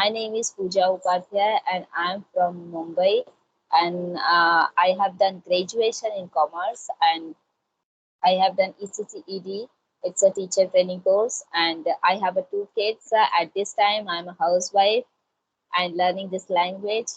my name is Pooja Upadhyay and I'm from Mumbai. And I have done graduation in commerce and I have done ECCED. It's a teacher training course, and I have two kids. At this time, I'm a housewife and learning this language.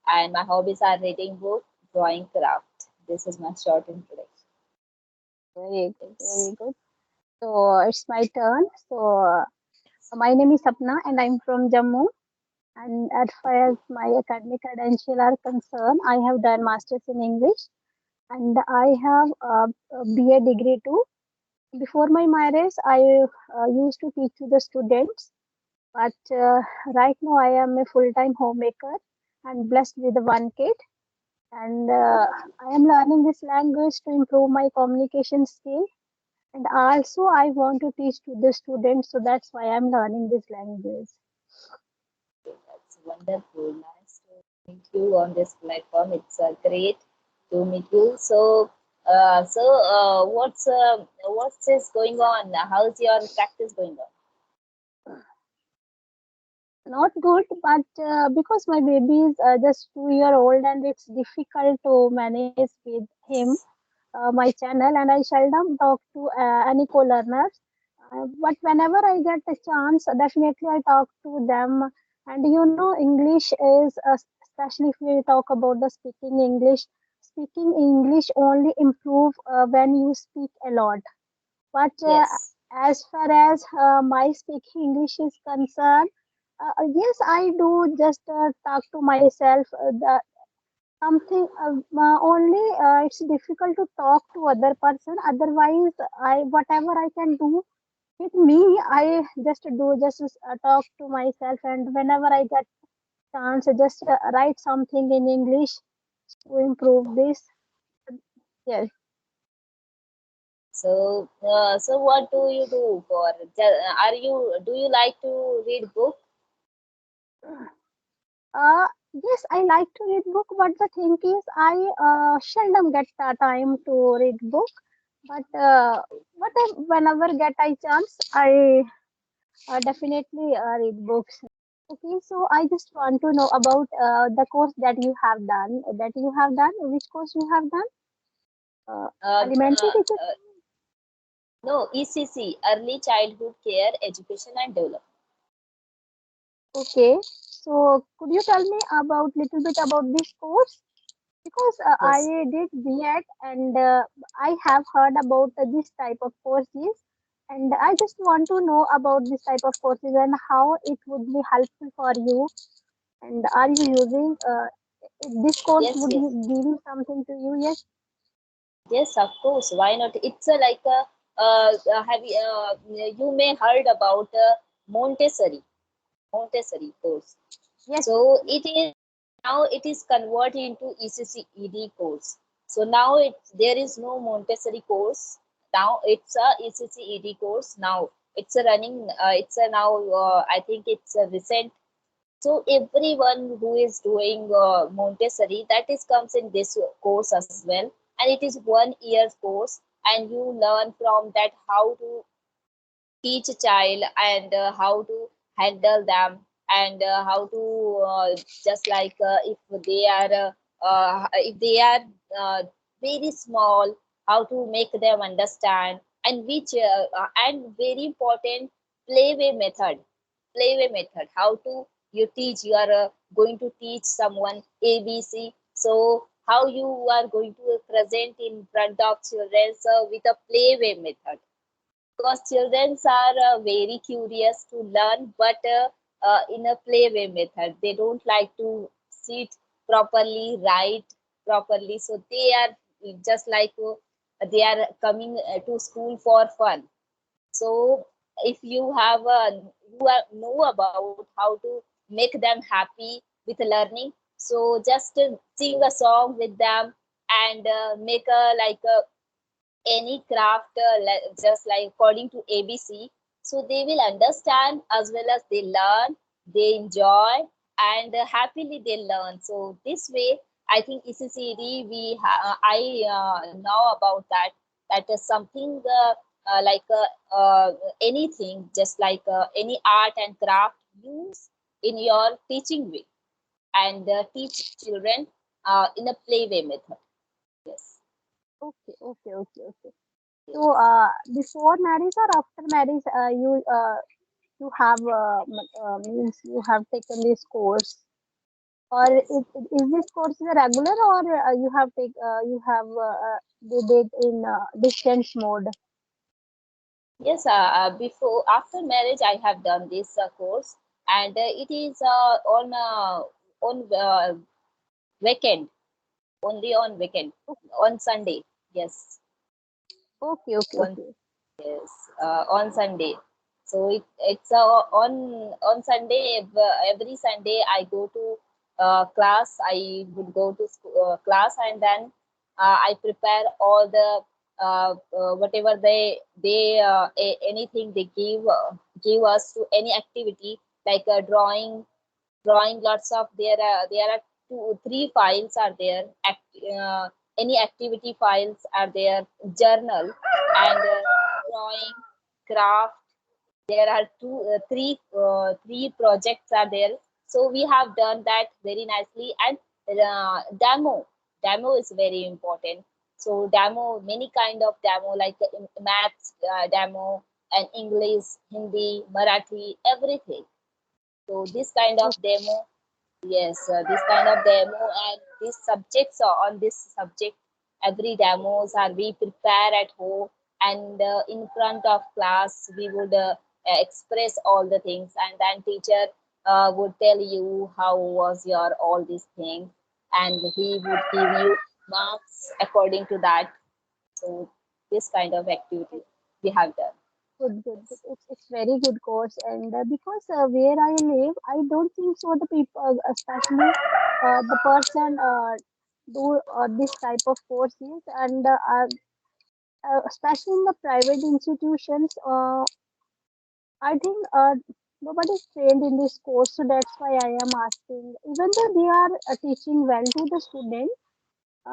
And my hobbies are reading book, drawing, craft. This is my short introduction. Very good, Yes. very good. So it's my turn. So my name is Sapna and I'm from Jammu. And as far as my academic credentials are concerned, I have done masters in English and I have a BA degree too. Before my marriage, I used to teach to the students, but right now I am a full-time homemaker and blessed with one kid. And I am learning this language to improve my communication skill. And also, I want to teach to the students, so that's why I'm learning this language. That's wonderful. Nice to meet you on this platform. It's great to meet you. What's is going on? How's your practice going on? Not good, but because my baby is just 2 year old and it's difficult to manage with him, my channel, and I seldom talk to any co-learners. But whenever I get a chance, definitely I talk to them. And English is, especially if we talk about the speaking English only improve when you speak a lot. But Yes. as far as my speaking English is concerned, yes, I do just talk to myself. Something only it's difficult to talk to other person. Otherwise, I whatever I can do with me, I just talk to myself. And whenever I get chance, I just write something in English to improve this. Yes. So what do you do for? Do you like to read book? Yes, I like to read book, but the thing is, I seldom get the time to read book. But whenever get I chance, I definitely read books. Okay, so I just want to know about the course that you have done. Which course you have done? Uh, Elementary uh, teacher. uh, no, ECC, Early Childhood Care, Education and Development. Okay, so could you tell me about little bit about this course? Because I Yes. did B.Ed and I have heard about this type of courses, and I just want to know about this type of courses and how it would be helpful for you. And are you using this course? Yes, Would yes, you giving something to you? Yes. yes. Of course. Why not? It's a, like a have you may heard about Montessori course. Yes. So it is now it is converted into ECCED course. So now there is no Montessori course. Now it's a ECCED course. Now it's a running. It's a now. I think it's a recent. So everyone who is doing Montessori, that is comes in this course as well, and it is 1 year course, and you learn from that how to teach a child and how to handle them and how to just like if they are very small, how to make them understand, and which and very important, playway method playway method, how to you teach, you are going to teach someone ABC. So how you are going to present in front of children with a playway method, because children are very curious to learn, but in a playway method they don't like to sit properly, write properly, so they are just like they are coming to school for fun. So if you have know about how to make them happy with learning, so just sing a song with them and make a like a any craft just like according to ABC. So they will understand as well as they learn, they enjoy, and happily they learn. So this way, I think ECCD I know about that. That is something like anything, just like any art and craft use in your teaching way, and teach children in a play way method. Yes, Okay, okay, okay, okay. So, yes, before marriage or after marriage, you have means you have taken this course, or yes. is this course a regular, or you have did it in distance mode? Yes, before after marriage, I have done this course, and it is on weekend, only on weekend, on Sunday. Yes, Okay, okay, on okay. yes, on Sunday. So it's on Sunday. Every Sunday, I go to class. I would go to school, class, and then I prepare all the whatever anything they give us to any activity, like drawing lots of there are two three files are there, any activity files are there, journal, and drawing, craft. There are three projects are there. So we have done that very nicely. And demo is very important. So demo, many kind of demo, like maths demo, and English, Hindi, Marathi, everything. So this kind of Okay, demo, yes, this kind of demo, and these subjects are on this subject. Every demos are we prepare at home, and in front of class we would express all the things, and then teacher would tell you how was your all these things, and he would give you marks according to that. So this kind of activity we have done. good, good, good. Yes, It's very good course, and because where I live, I don't think so. The people, especially the person, do this type of courses, and especially in the private institutions. I think nobody is trained in this course, so that's why I am asking. Even though they are teaching well to the student,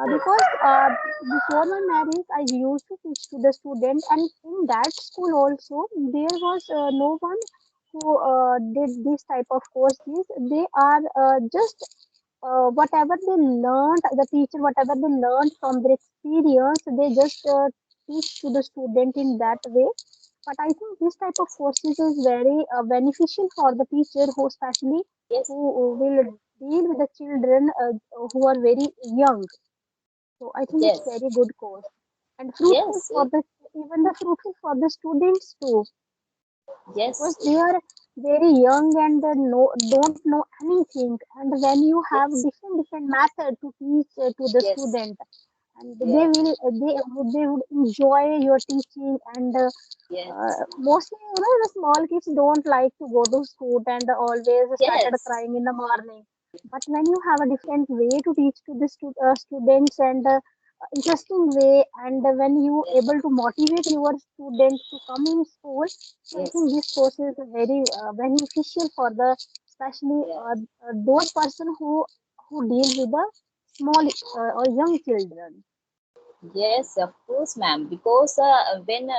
because before my marriage, I used to teach to the student, and in that school also, there was no one who did this type of courses. They are just whatever they learned, the teacher, whatever they learned from their experience, they just teach to the student in that way. But I think this type of courses is very beneficial for the teacher who especially yes, who will deal with the children who are very young. So I think it's yes, very good course and fruitful yes, for the even the fruitful for the students too, because yes, they are very young and don't know anything. And when you have yes, different method to teach to the yes, student, and yes, they would enjoy your teaching. And yes, mostly, the small kids don't like to go to school and always started yes, crying in the morning. But when you have a different way to teach to the students, and interesting way, and when you yes, able to motivate your students to come in school, so I think yes, this course is very beneficial for the especially yes, those person who deal with the small or young children. yes, of course, ma'am. Because when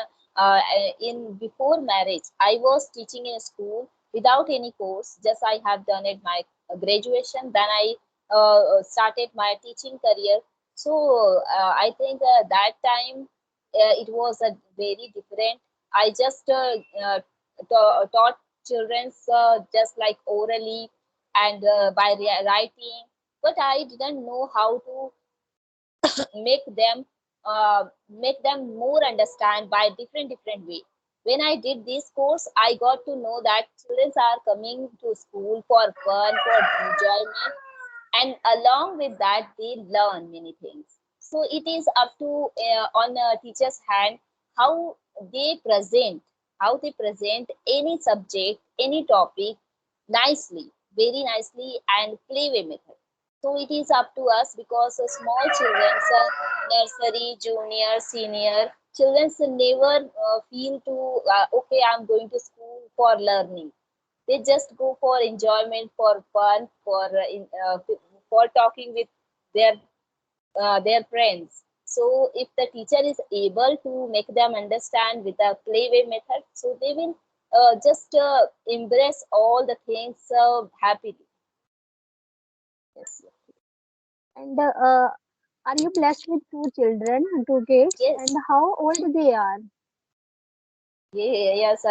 in before marriage, I was teaching in a school without any course. Just I have done it my graduation. Then I started my teaching career. So I think that time it was a very different. I just taught children just like orally, and by writing, but I didn't know how to make them make them more understand by different way. When I did this course, I got to know that children are coming to school for fun, for enjoyment, and along with that they learn many things. So it is up to on a teacher's hand how they present how they present any subject, any topic nicely, very nicely, and playway method. So it is up to us, because small children, nursery, junior, senior children never feel to okay, I'm going to school for learning. They just go for enjoyment, for fun, for talking with their their friends. So if the teacher is able to make them understand with a playway method, so they will. just embrace all the things happily. Yes. And are you blessed with two children, two kids? And Yes, how old they are? yeah, yes,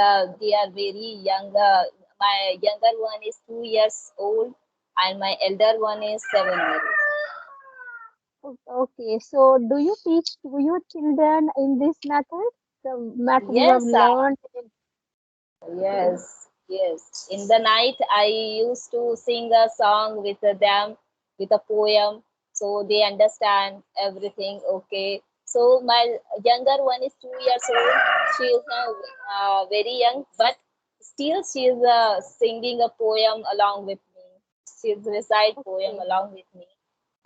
they are very young. My younger one is 2 years old, and my elder one is 7 years. Okay, so do you teach to your children in this method? The method you have Yes, learned? Okay, yes. In the night, I used to sing a song with them, with a poem, so they understand everything. Okay. So my younger one is 2 years old. She is now very young, but still she is singing a poem along with me. She's recite poem okay, along with me,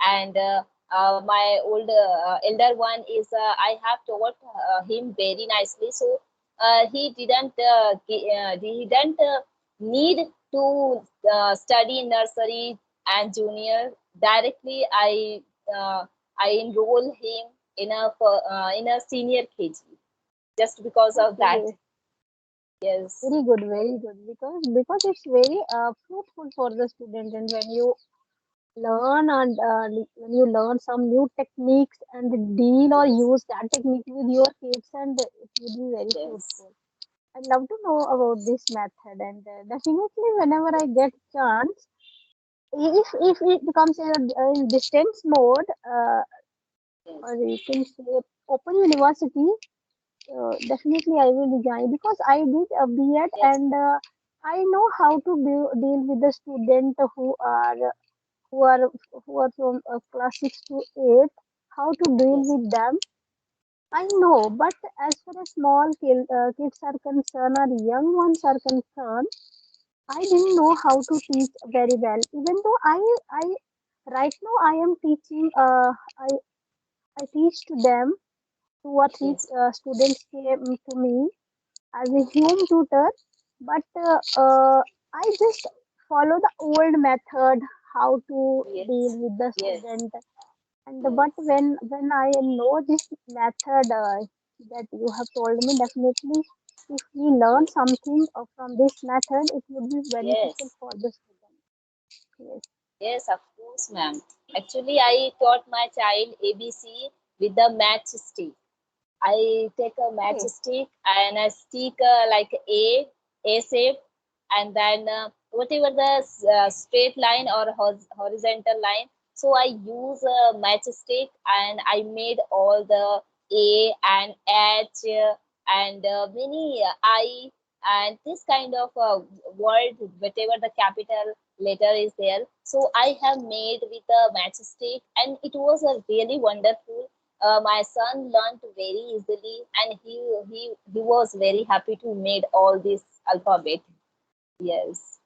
and my elder one is I have taught him very nicely, so he didn't need to study nursery and junior. Directly uh, I enroll him in a senior KG just because of that. okay. Yes, Very good. Because it's very fruitful for the student, and when you learn some new techniques and deal or yes, use that technique with your kids, and it will be very yes, fruitful. I'd love to know about this method, and definitely whenever I get chance, if it becomes in distance mode, yes, or you can say open university, definitely I will join because I did a B.Ed, yes, and I know how to deal with the student who are who are from class 6 to 8, how to deal yes, with them. I know, but as far as kids are concerned or young ones are concerned, I didn't know how to teach very well. Even though I right now I am teaching. I teach to them. Two or three yes, students came to me as a home tutor, but I just follow the old method how to deal yes, with the yes, student. And but yes, when I know this method that you have told me, definitely if we learn yes, something from this method, it would be beneficial yes. for the student. Yes. Yes, of course, ma'am. Actually, I taught my child ABC with the matchstick. I take a Okay. matchstick and I stick like A shape, and then whatever the straight line or horizontal line. So I use a matchstick and I made all the A and H and many I and this kind of word, whatever the capital letter is there. So I have made with a matchstick, and it was a really wonderful. My son learned very easily, and he was very happy to made all this alphabet. Yes,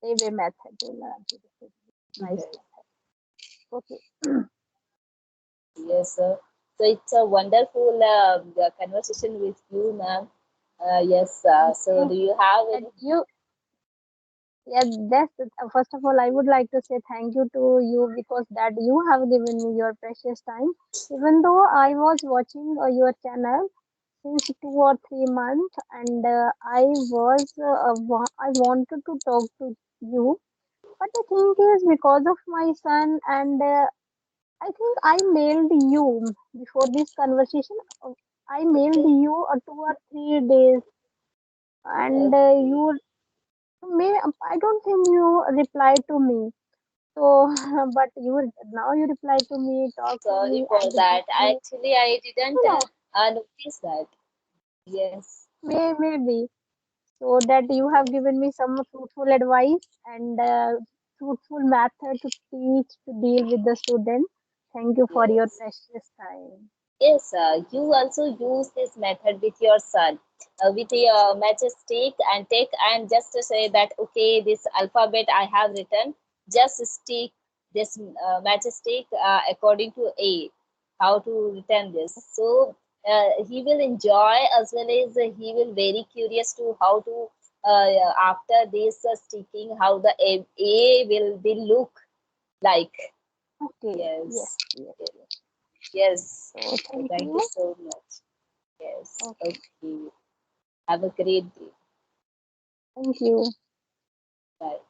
Save a method to learn. Nice yes, method. Okay. yes, sir. So it's a wonderful conversation with you, ma'am. Yes. So Thank do you. you have And any? you, yeah, first of all, I would like to say thank you to you because that you have given me your precious time. Even though I was watching your channel since 2 or 3 months, and I wanted to talk to you, but the thing is because of my son, and I think I mailed you before this conversation. I mailed Okay, you 2 or 3 days, and okay. you may I don't think you replied to me. So, but now you reply to me, talk to Sorry me, for and give that. me, I didn't you know, notice that. Yes, maybe so that you have given me some fruitful advice and fruitful method to teach to deal with the student. Thank you for your yes. precious time. Yes, you also use this method with your son, with your matchstick and take and just to say that okay, this alphabet I have written, just stick this matchstick according to A, how to return this. So he will enjoy as well as he will very curious to how to after this sticking how the A will be look like. Okay, yes, Yes, yes, yes, yes. yes. So thank Thank you you. so much. Yes. Okay. Okay. Have a great day. Thank you. Bye.